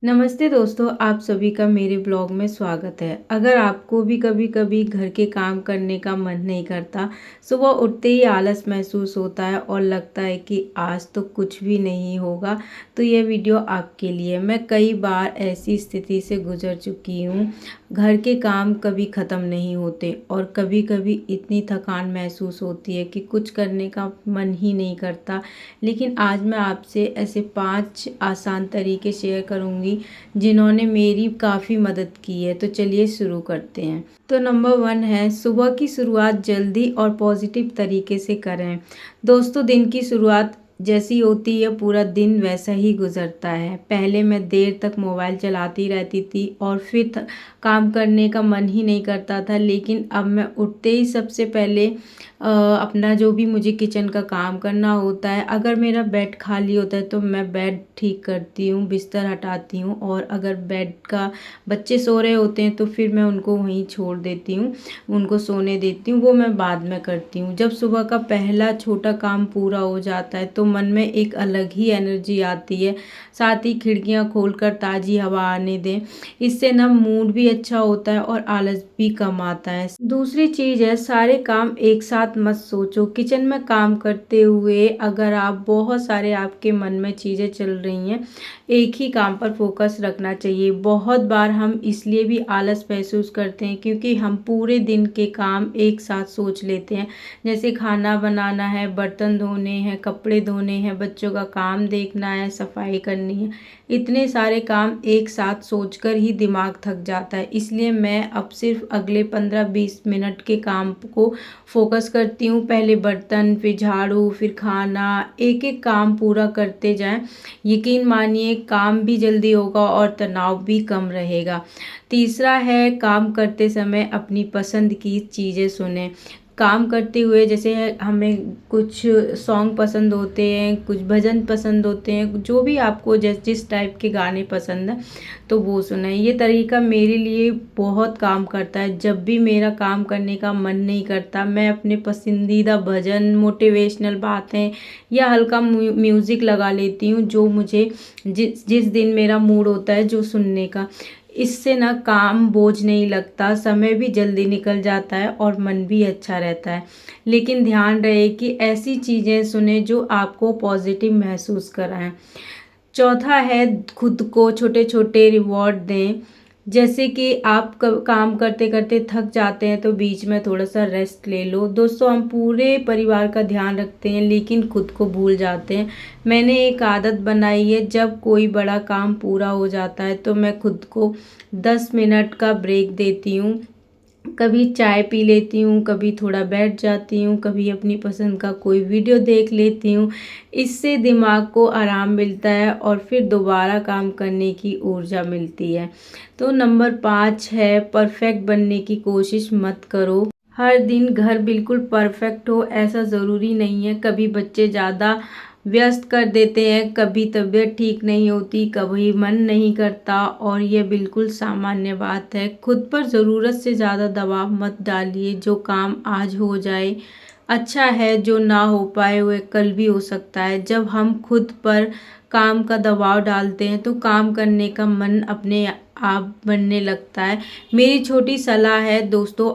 नमस्ते दोस्तों, आप सभी का मेरे ब्लॉग में स्वागत है। अगर आपको भी कभी-कभी घर के काम करने का मन नहीं करता, सुबह उठते ही आलस महसूस होता है और लगता है कि आज तो कुछ भी नहीं होगा, तो यह वीडियो आपके लिए। मैं कई बार ऐसी स्थिति से गुजर चुकी हूँ। घर के काम कभी ख़त्म नहीं होते और कभी-कभी इतनी थकान महसूस होती है कि कुछ करने का मन ही नहीं करता। लेकिन आज मैं आपसे ऐसे 5 आसान तरीके शेयर करूँगी जिन्होंने मेरी काफ़ी मदद की है। तो चलिए शुरू करते हैं। तो नंबर 1 है, सुबह की शुरुआत जल्दी और पॉजिटिव तरीके से करें। दोस्तों, दिन की शुरुआत जैसी होती है पूरा दिन वैसा ही गुजरता है। पहले मैं देर तक मोबाइल चलाती रहती थी और फिर काम करने का मन ही नहीं करता था। लेकिन अब मैं उठते ही सबसे पहले अपना जो भी मुझे किचन का काम करना होता है, अगर मेरा बेड खाली होता है तो मैं बेड ठीक करती हूँ, बिस्तर हटाती हूँ। और अगर बेड का बच्चे सो रहे होते हैं तो फिर मैं उनको वहीं छोड़ देती हूँ, उनको सोने देती हूँ, वो मैं बाद में करती हूँ। जब सुबह का पहला छोटा काम पूरा हो जाता है तो मन में एक अलग ही एनर्जी आती है। साथ ही खिड़कियाँ खोलकर ताज़ी हवा आने दें, इससे ना मूड भी अच्छा होता है और आलस भी कम आता है। दूसरी चीज़ है, सारे काम एक साथ मत सोचो। किचन में काम करते हुए अगर आप बहुत सारे आपके मन में चीज़ें चल रही हैं, एक ही काम पर फोकस रखना चाहिए। बहुत बार हम इसलिए भी आलस महसूस करते हैं क्योंकि हम पूरे दिन के काम एक साथ सोच लेते हैं, जैसे खाना बनाना है, बर्तन धोने हैं, कपड़े धोने हैं, बच्चों का काम देखना है, सफाई करनी है। इतने सारे काम एक साथ सोचकर ही दिमाग थक जाता है। इसलिए मैं अब सिर्फ अगले 15-20 मिनट के काम को फोकस करती हूँ। पहले बर्तन, फिर झाड़ू, फिर खाना, एक एक काम पूरा करते जाएं। यकीन मानिए काम भी जल्दी होगा और तनाव भी कम रहेगा। तीसरा है, काम करते समय अपनी पसंद की चीज़ें सुनें। काम करते हुए जैसे हमें कुछ सॉन्ग पसंद होते हैं, कुछ भजन पसंद होते हैं, जो भी आपको जिस टाइप के गाने पसंद हैं तो वो सुनें। ये तरीका मेरे लिए बहुत काम करता है। जब भी मेरा काम करने का मन नहीं करता, मैं अपने पसंदीदा भजन, मोटिवेशनल बातें या हल्का म्यूज़िक लगा लेती हूँ, जो मुझे जिस जिस दिन मेरा मूड होता है जो सुनने का। इससे ना काम बोझ नहीं लगता, समय भी जल्दी निकल जाता है और मन भी अच्छा रहता है। लेकिन ध्यान रहे कि ऐसी चीज़ें सुने जो आपको पॉजिटिव महसूस कराएं। चौथा है, खुद को छोटे छोटे रिवॉर्ड दें। जैसे कि आप काम करते करते थक जाते हैं तो बीच में थोड़ा सा रेस्ट ले लो। दोस्तों, हम पूरे परिवार का ध्यान रखते हैं लेकिन खुद को भूल जाते हैं। मैंने एक आदत बनाई है, जब कोई बड़ा काम पूरा हो जाता है तो मैं खुद को 10 मिनट का ब्रेक देती हूँ। कभी चाय पी लेती हूँ, कभी थोड़ा बैठ जाती हूँ, कभी अपनी पसंद का कोई वीडियो देख लेती हूँ। इससे दिमाग को आराम मिलता है और फिर दोबारा काम करने की ऊर्जा मिलती है। तो नंबर 5 है, परफेक्ट बनने की कोशिश मत करो। हर दिन घर बिल्कुल परफेक्ट हो ऐसा ज़रूरी नहीं है। कभी बच्चे ज़्यादा व्यस्त कर देते हैं, कभी तबीयत ठीक नहीं होती, कभी मन नहीं करता, और ये बिल्कुल सामान्य बात है। खुद पर ज़रूरत से ज़्यादा दबाव मत डालिए। जो काम आज हो जाए अच्छा है, जो ना हो पाए वह कल भी हो सकता है। जब हम खुद पर काम का दबाव डालते हैं तो काम करने का मन अपने आप बनने लगता है। मेरी छोटी सलाह है दोस्तों,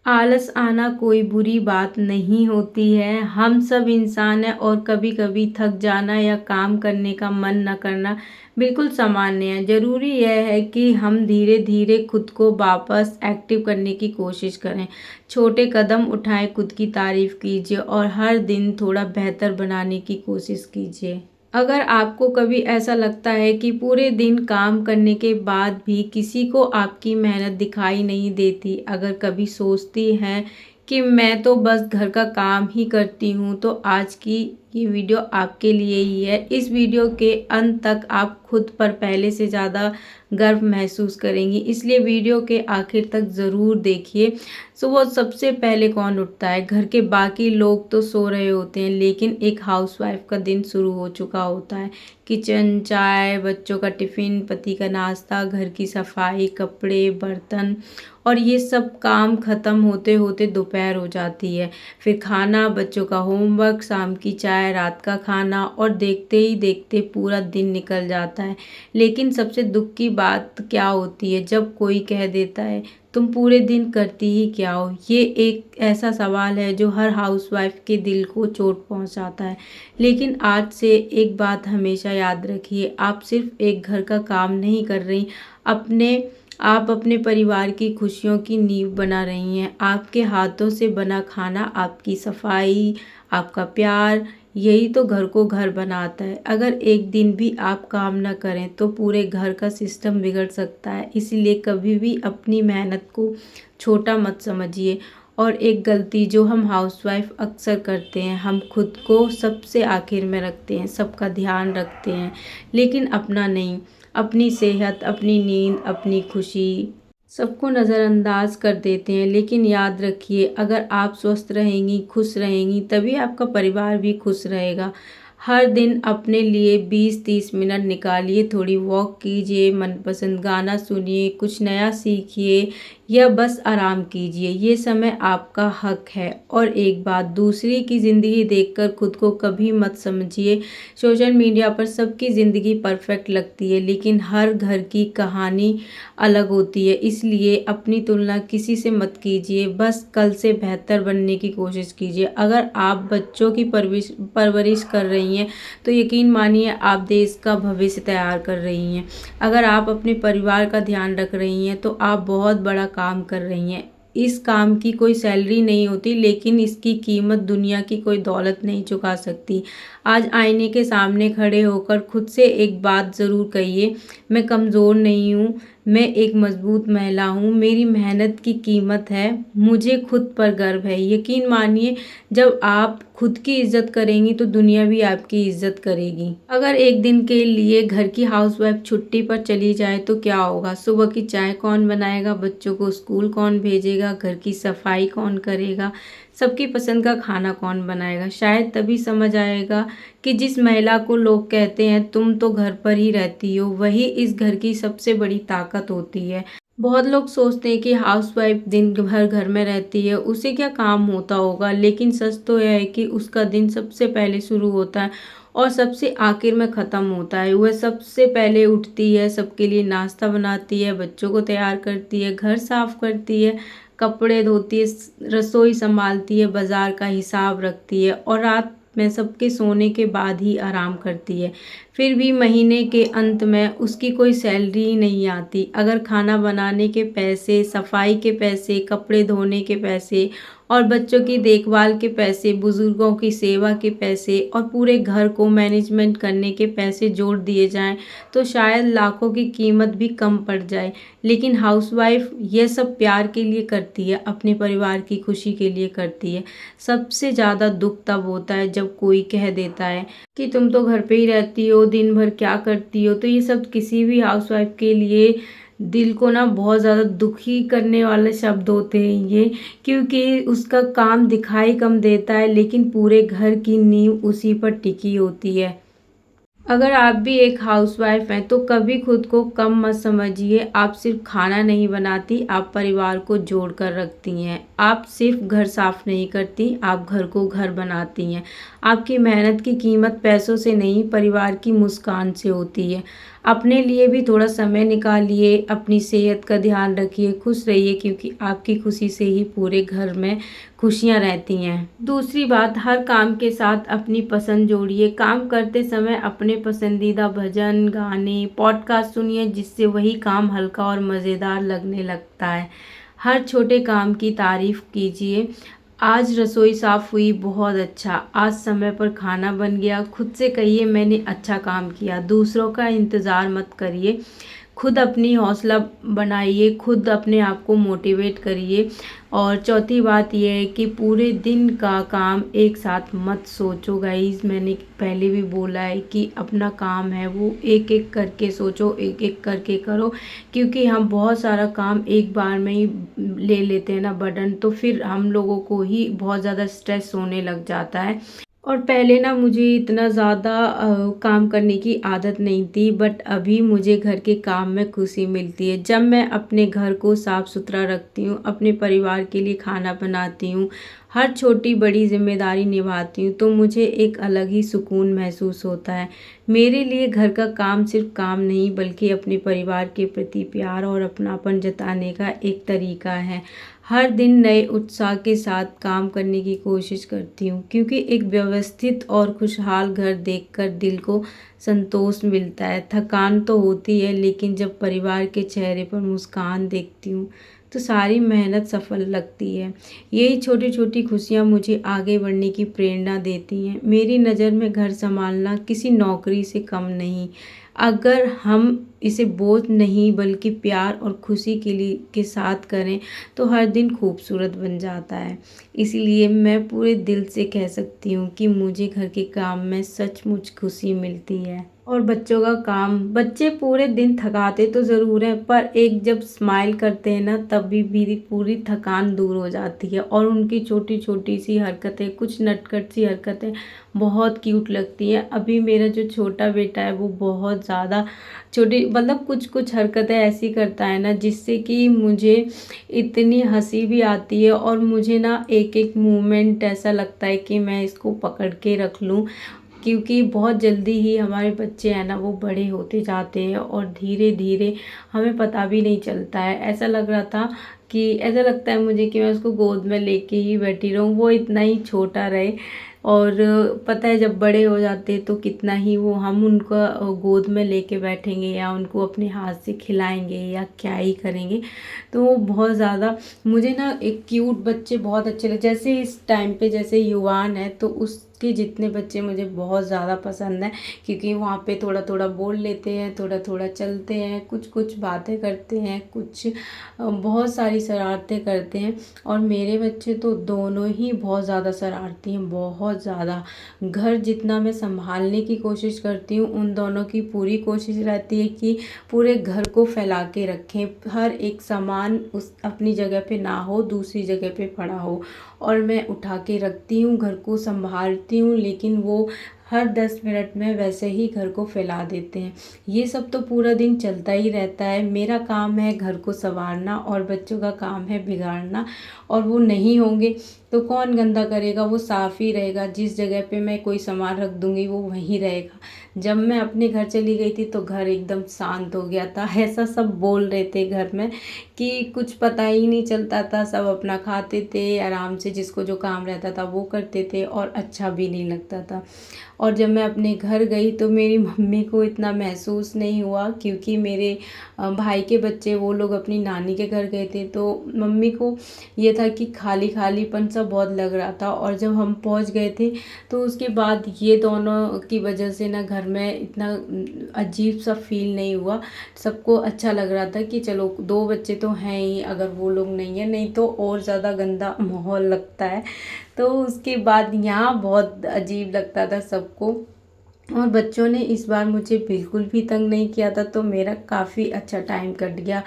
आलस आना कोई बुरी बात नहीं होती है। हम सब इंसान हैं और कभी कभी थक जाना या काम करने का मन न करना बिल्कुल सामान्य है। ज़रूरी यह है कि हम धीरे धीरे खुद को वापस एक्टिव करने की कोशिश करें। छोटे कदम उठाएं, खुद की तारीफ कीजिए और हर दिन थोड़ा बेहतर बनाने की कोशिश कीजिए। अगर आपको कभी ऐसा लगता है कि पूरे दिन काम करने के बाद भी किसी को आपकी मेहनत दिखाई नहीं देती, अगर कभी सोचती हैं कि मैं तो बस घर का काम ही करती हूँ, तो आज की ये वीडियो आपके लिए ही है। इस वीडियो के अंत तक आप खुद पर पहले से ज़्यादा गर्व महसूस करेंगी, इसलिए वीडियो के आखिर तक ज़रूर देखिए। सुबह सबसे पहले कौन उठता है? घर के बाकी लोग तो सो रहे होते हैं, लेकिन एक हाउसवाइफ का दिन शुरू हो चुका होता है। किचन, चाय, बच्चों का टिफ़िन, पति का नाश्ता, घर की सफाई, कपड़े, बर्तन, और ये सब काम ख़त्म होते होते दोपहर हो जाती है। फिर खाना, बच्चों का होमवर्क, शाम की चाय है, रात का खाना, और देखते ही देखते पूरा दिन निकल जाता है। लेकिन सबसे दुख की बात क्या होती है, जब कोई कह देता है तुम पूरे दिन करती ही क्या हो। ये एक ऐसा सवाल है जो हर हाउसवाइफ के दिल को चोट पहुंचाता है। लेकिन आज से एक बात हमेशा याद रखिए, आप सिर्फ एक घर का काम नहीं कर रही, अपने आप अपने परिवार की खुशियों की नींव बना रही हैं। आपके हाथों से बना खाना, आपकी सफाई, आपका प्यार, यही तो घर को घर बनाता है। अगर एक दिन भी आप काम न करें तो पूरे घर का सिस्टम बिगड़ सकता है। इसलिए कभी भी अपनी मेहनत को छोटा मत समझिए। और एक गलती जो हम हाउसवाइफ अक्सर करते हैं, हम खुद को सबसे आखिर में रखते हैं, सबका ध्यान रखते हैं, लेकिन अपना नहीं। अपनी सेहत, अपनी नींद, अपनी खुशी, सबको नज़रअंदाज कर देते हैं। लेकिन याद रखिए, अगर आप स्वस्थ रहेंगी, खुश रहेंगी, तभी आपका परिवार भी खुश रहेगा। हर दिन अपने लिए 20-30 मिनट निकालिए, थोड़ी वॉक कीजिए, मनपसंद गाना सुनिए, कुछ नया सीखिए या बस आराम कीजिए। ये समय आपका हक है। और एक बात, दूसरे की ज़िंदगी देखकर खुद को कभी मत समझिए। सोशल मीडिया पर सबकी ज़िंदगी परफेक्ट लगती है, लेकिन हर घर की कहानी अलग होती है। इसलिए अपनी तुलना किसी से मत कीजिए, बस कल से बेहतर बनने की कोशिश कीजिए। अगर आप बच्चों की परवरिश कर रही हैं तो यकीन मानिए आप देश का भविष्य तैयार कर रही हैं। अगर आप अपने परिवार का ध्यान रख रही हैं तो आप बहुत बड़ा काम कर रही हैं। इस काम की कोई सैलरी नहीं होती, लेकिन इसकी कीमत दुनिया की कोई दौलत नहीं चुका सकती। आज आईने के सामने खड़े होकर खुद से एक बात ज़रूर कहिए, मैं कमज़ोर नहीं हूँ, मैं एक मजबूत महिला हूँ, मेरी मेहनत की कीमत है, मुझे खुद पर गर्व है। यकीन मानिए, जब आप खुद की इज्जत करेंगी तो दुनिया भी आपकी इज्जत करेगी। अगर एक दिन के लिए घर की हाउसवाइफ छुट्टी पर चली जाए तो क्या होगा? सुबह की चाय कौन बनाएगा, बच्चों को स्कूल कौन भेजेगा, घर की सफाई कौन करेगा, सबकी पसंद का खाना कौन बनाएगा? शायद तभी समझ आएगा कि जिस महिला को लोग कहते हैं तुम तो घर पर ही रहती हो, वही इस घर की सबसे बड़ी ताकत होती है। बहुत लोग सोचते हैं कि हाउसवाइफ दिन भर घर में रहती है, उसे क्या काम होता होगा, लेकिन सच तो यह है कि उसका दिन सबसे पहले शुरू होता है और सबसे आखिर में ख़त्म होता है। वह सबसे पहले उठती है, सबके लिए नाश्ता बनाती है, बच्चों को तैयार करती है, घर साफ करती है, कपड़े धोती है, रसोई संभालती है, बाज़ार का हिसाब रखती है और रात में सबके सोने के बाद ही आराम करती है। फिर भी महीने के अंत में उसकी कोई सैलरी ही नहीं आती। अगर खाना बनाने के पैसे, सफाई के पैसे, कपड़े धोने के पैसे और बच्चों की देखभाल के पैसे, बुजुर्गों की सेवा के पैसे और पूरे घर को मैनेजमेंट करने के पैसे जोड़ दिए जाएं तो शायद लाखों की कीमत भी कम पड़ जाए। लेकिन हाउसवाइफ यह सब प्यार के लिए करती है, अपने परिवार की खुशी के लिए करती है। सबसे ज़्यादा दुख तब होता है जब कोई कह देता है कि तुम तो घर पे ही रहती हो, दिन भर क्या करती हो। तो ये सब किसी भी हाउसवाइफ के लिए दिल को ना बहुत ज़्यादा दुखी करने वाले शब्द होते हैं ये, क्योंकि उसका काम दिखाई कम देता है लेकिन पूरे घर की नींव उसी पर टिकी होती है। अगर आप भी एक हाउसवाइफ हैं तो कभी खुद को कम मत समझिए। आप सिर्फ खाना नहीं बनाती, आप परिवार को जोड़ कर रखती हैं। आप सिर्फ घर साफ नहीं करती, आप घर को घर बनाती हैं। आपकी मेहनत की कीमत पैसों से नहीं, परिवार की मुस्कान से होती है। अपने लिए भी थोड़ा समय निकालिए, अपनी सेहत का ध्यान रखिए, खुश रहिए, क्योंकि आपकी खुशी से ही पूरे घर में खुशियाँ रहती हैं। दूसरी बात, हर काम के साथ अपनी पसंद जोड़िए। काम करते समय अपने पसंदीदा भजन, गाने, पॉडकास्ट सुनिए, जिससे वही काम हल्का और मज़ेदार लगने लगता है। हर छोटे काम की तारीफ कीजिए। आज रसोई साफ हुई, बहुत अच्छा। आज समय पर खाना बन गया। खुद से कहिए मैंने अच्छा काम किया। दूसरों का इंतज़ार मत करिए, खुद अपनी हौसला बनाइए, खुद अपने आप को मोटिवेट करिए। और चौथी बात यह है कि पूरे दिन का काम एक साथ मत सोचो गाइस। मैंने पहले भी बोला है कि अपना काम है वो एक एक करके सोचो, एक एक करके करो, क्योंकि हम बहुत सारा काम एक बार में ही ले लेते हैं ना बर्डन, तो फिर हम लोगों को ही बहुत ज़्यादा स्ट्रेस होने लग जाता है। और पहले ना मुझे इतना ज़्यादा काम करने की आदत नहीं थी, बट अभी मुझे घर के काम में खुशी मिलती है। जब मैं अपने घर को साफ़ सुथरा रखती हूँ, अपने परिवार के लिए खाना बनाती हूँ, हर छोटी बड़ी ज़िम्मेदारी निभाती हूँ, तो मुझे एक अलग ही सुकून महसूस होता है। मेरे लिए घर का काम सिर्फ काम नहीं, बल्कि अपने परिवार के प्रति प्यार और अपनापन जताने का एक तरीका है। हर दिन नए उत्साह के साथ काम करने की कोशिश करती हूँ, क्योंकि एक व्यवस्थित और खुशहाल घर देखकर दिल को संतोष मिलता है। थकान तो होती है, लेकिन जब परिवार के चेहरे पर मुस्कान देखती हूँ तो सारी मेहनत सफल लगती है। यही छोटी छोटी खुशियाँ मुझे आगे बढ़ने की प्रेरणा देती हैं। मेरी नज़र में घर संभालना किसी नौकरी से कम नहीं। अगर हम इसे बोझ नहीं बल्कि प्यार और खुशी के साथ करें, तो हर दिन खूबसूरत बन जाता है। इसीलिए मैं पूरे दिल से कह सकती हूँ कि मुझे घर के काम में सचमुच खुशी मिलती है। और बच्चों का काम, बच्चे पूरे दिन थकाते तो ज़रूर हैं, पर एक जब स्माइल करते हैं ना, तब भी पूरी थकान दूर हो जाती है। और उनकी छोटी छोटी सी हरकतें, कुछ नटखट सी हरकतें बहुत क्यूट लगती हैं। अभी मेरा जो छोटा बेटा है वो बहुत ज़्यादा छोटी, मतलब कुछ कुछ हरकतें ऐसी करता है ना, जिससे कि मुझे इतनी हंसी भी आती है, और मुझे ना एक एक मोमेंट ऐसा लगता है कि मैं इसको पकड़ के रख लूँ, क्योंकि बहुत जल्दी ही हमारे बच्चे हैं ना वो बड़े होते जाते हैं, और धीरे धीरे हमें पता भी नहीं चलता है। ऐसा लग रहा था कि ऐसा लगता है मुझे कि मैं उसको गोद में लेके ही बैठी रहूँ, वो इतना ही छोटा रहे। और पता है जब बड़े हो जाते हैं तो कितना ही वो हम उनका गोद में लेके बैठेंगे, या उनको अपने हाथ से खिलाएंगे, या क्या ही करेंगे। तो वो बहुत ज़्यादा मुझे ना एक क्यूट बच्चे बहुत अच्छे लगते, जैसे इस टाइम पे जैसे युवान है तो उसके जितने बच्चे मुझे बहुत ज़्यादा पसंद है, क्योंकि वहाँ पे थोड़ा थोड़ा बोल लेते हैं, थोड़ा थोड़ा चलते हैं, कुछ कुछ बातें करते हैं, कुछ बहुत सारी शरारतें करते हैं। और मेरे बच्चे तो दोनों ही बहुत ज़्यादा शरारती हैं, बहुत ज़्यादा। घर जितना मैं संभालने की कोशिश करती हूँ, उन दोनों की पूरी कोशिश रहती है कि पूरे घर को फैला के रखें, हर एक सामान उस अपनी जगह पे ना हो, दूसरी जगह पे पड़ा हो। और मैं उठा के रखती हूँ, घर को संभालती हूँ, लेकिन वो हर 10 मिनट में वैसे ही घर को फैला देते हैं। ये सब तो पूरा दिन चलता ही रहता है। मेरा काम है घर को संवारना, और बच्चों का काम है बिगाड़ना। और वो नहीं होंगे तो कौन गंदा करेगा, वो साफ़ ही रहेगा। जिस जगह पे मैं कोई सामान रख दूँगी वो वहीं रहेगा। जब मैं अपने घर चली गई थी तो घर एकदम शांत हो गया था। ऐसा सब बोल रहे थे घर में कि कुछ पता ही नहीं चलता था, सब अपना खाते थे आराम से, जिसको जो काम रहता था वो करते थे, और अच्छा भी नहीं लगता था। और जब मैं अपने घर गई तो मेरी मम्मी को इतना महसूस नहीं हुआ, क्योंकि मेरे भाई के बच्चे वो लोग अपनी नानी के घर गए थे, तो मम्मी को ये था कि खाली खालीपन सा बहुत लग रहा था। और जब हम पहुंच गए थे तो उसके बाद ये दोनों की वजह से ना घर में इतना अजीब सा फील नहीं हुआ। सबको अच्छा लग रहा था कि चलो दो बच्चे तो हैं ही, अगर वो लोग नहीं है, नहीं तो और ज़्यादा गंदा माहौल लगता है। तो उसके बाद यहाँ बहुत अजीब लगता था सबको। और बच्चों ने इस बार मुझे बिल्कुल भी तंग नहीं किया था, तो मेरा काफ़ी अच्छा टाइम कट गया।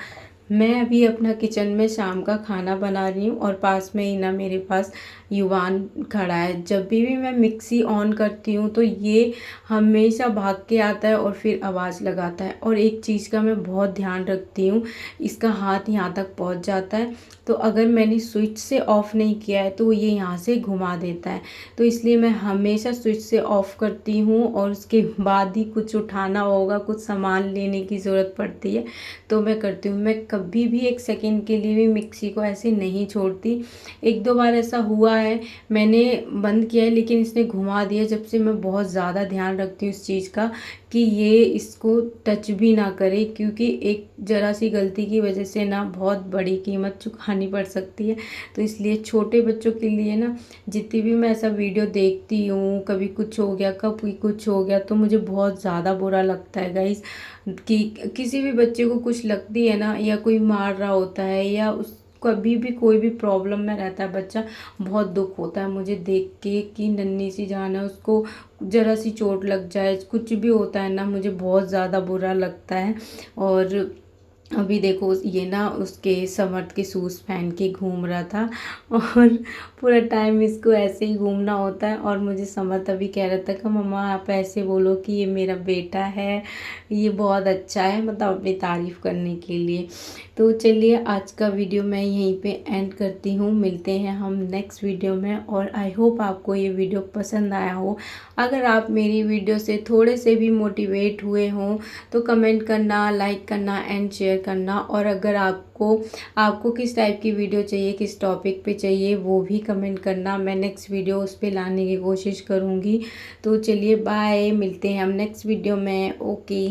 मैं अभी अपना किचन में शाम का खाना बना रही हूँ, और पास में ही ना मेरे पास युवान खड़ा है। जब भी मैं मिक्सी ऑन करती हूँ तो ये हमेशा भाग के आता है और फिर आवाज़ लगाता है। और एक चीज़ का मैं बहुत ध्यान रखती हूँ, इसका हाथ यहाँ तक पहुँच जाता है, तो अगर मैंने स्विच से ऑफ़ नहीं किया है तो ये यहाँ से घुमा देता है। तो इसलिए मैं हमेशा स्विच से ऑफ़ करती हूँ, और उसके बाद ही कुछ उठाना होगा, कुछ सामान लेने की ज़रूरत पड़ती है तो मैं करती हूँ। मैं कभी भी एक सेकंड के लिए भी मिक्सी को ऐसे नहीं छोड़ती। एक दो बार ऐसा हुआ है, मैंने बंद किया है लेकिन इसने घुमा दिया। जब से मैं बहुत ज़्यादा ध्यान रखती हूँ इस चीज़ का कि ये इसको टच भी ना करे, क्योंकि एक ज़रा सी गलती की वजह से ना बहुत बड़ी कीमत चुकानी पड़ सकती है। तो इसलिए छोटे बच्चों के लिए ना जितनी भी मैं ऐसा वीडियो देखती हूँ, कभी कुछ हो गया, कभी कुछ हो गया, तो मुझे बहुत ज़्यादा बुरा लगता है गाइस, कि किसी भी बच्चे को कुछ लगती है ना, या कोई मार रहा होता है, या उस कभी भी कोई भी प्रॉब्लम में रहता है बच्चा, बहुत दुख होता है मुझे देख के कि नन्ही सी जान है, उसको ज़रा सी चोट लग जाए, कुछ भी होता है ना, मुझे बहुत ज़्यादा बुरा लगता है। और अभी देखो ये ना उसके समर्थ के शूज़ पहन के घूम रहा था और पूरा टाइम इसको ऐसे ही घूमना होता है। और मुझे समर्थ अभी कह रहा था कि मम्मा आप ऐसे बोलो कि ये मेरा बेटा है, ये बहुत अच्छा है, मतलब अपनी तारीफ़ करने के लिए। तो चलिए आज का वीडियो मैं यहीं पे एंड करती हूँ, मिलते हैं हम नेक्स्ट वीडियो में। और आई होप आपको ये वीडियो पसंद आया हो। अगर आप मेरी वीडियो से थोड़े से भी मोटिवेट हुए हों तो कमेंट करना, लाइक करना एंड शेयर करना। और अगर आपको किस टाइप की वीडियो चाहिए, किस टॉपिक पे चाहिए, वो भी कमेंट करना। मैं नेक्स्ट वीडियो उस पे लाने की कोशिश करूँगी। तो चलिए बाय, मिलते हैं हम नेक्स्ट वीडियो में। ओके।